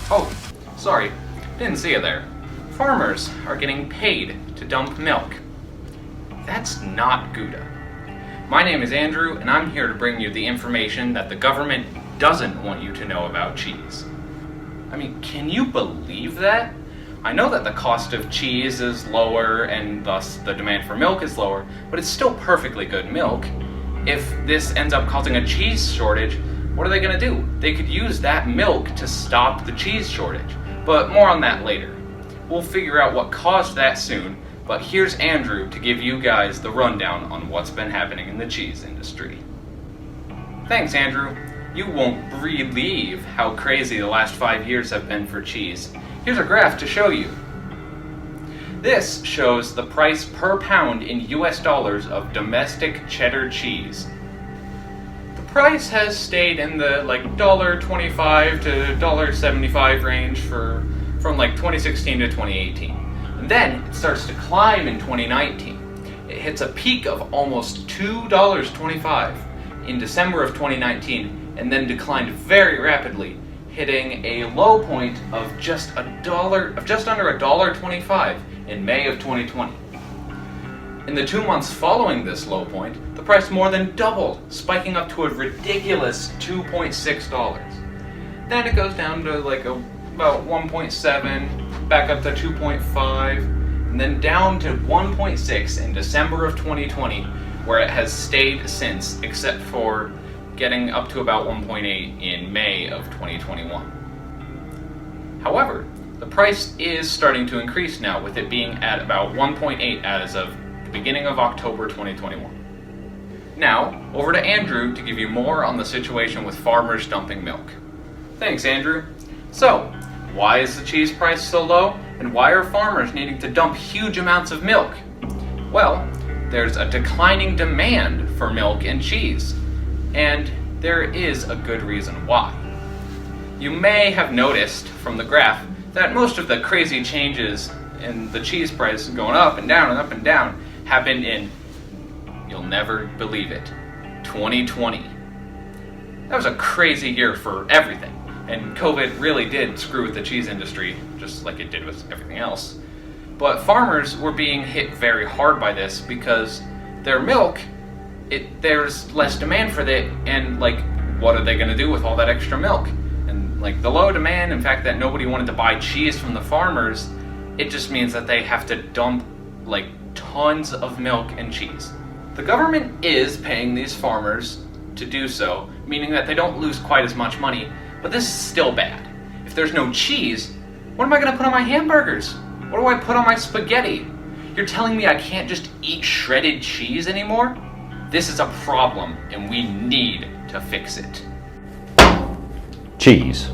Oh, sorry, didn't see you there. Farmers are getting paid to dump milk. That's not Gouda. My name is Andrew, and I'm here to bring you the information that the government doesn't want you to know about cheese. I mean, can you believe that? I know that the cost of cheese is lower and thus the demand for milk is lower, but it's still perfectly good milk. If this ends up causing a cheese shortage, what are they going to do? They could use that milk to stop the cheese shortage, but more on that later. We'll figure out what caused that soon, but here's Andrew to give you guys the rundown on what's been happening in the cheese industry. Thanks, Andrew. You won't believe how crazy the last 5 years have been for cheese. Here's a graph to show you. This shows the price per pound in US dollars of domestic cheddar cheese. The price has stayed in the $1.25 to $1.75 range from 2016 to 2018. And then it starts to climb in 2019. It hits a peak of almost $2.25 in December of 2019 and then declined very rapidly, hitting a low point of just under $1.25 in May of 2020. In the 2 months following this low point, the price more than doubled, spiking up to a ridiculous $2.6. Then it goes down to about 1.7, back up to 2.5, and then down to 1.6 in December of 2020, where it has stayed since, except for getting up to about 1.8 in May of 2021. However, the price is starting to increase now, with it being at about 1.8 as of the beginning of October 2021. Now, over to Andrew to give you more on the situation with farmers dumping milk. Thanks, Andrew. So, why is the cheese price so low, and why are farmers needing to dump huge amounts of milk? Well, there's a declining demand for milk and cheese, and there is a good reason why. You may have noticed from the graph that most of the crazy changes in the cheese price going up and down and up and down happened in, you'll never believe it, 2020. That was a crazy year for everything, and COVID really did screw with the cheese industry, just like it did with everything else. But farmers were being hit very hard by this because their milk, there's less demand for it, and what are they going to do with all that extra milk? And the low demand, in fact that nobody wanted to buy cheese from the farmers, it just means that they have to dump tons of milk and cheese. The government is paying these farmers to do so, meaning that they don't lose quite as much money, but this is still bad. If there's no cheese, what am I going to put on my hamburgers? What do I put on my spaghetti? You're telling me I can't just eat shredded cheese anymore? This is a problem, and we need to fix it. Cheese.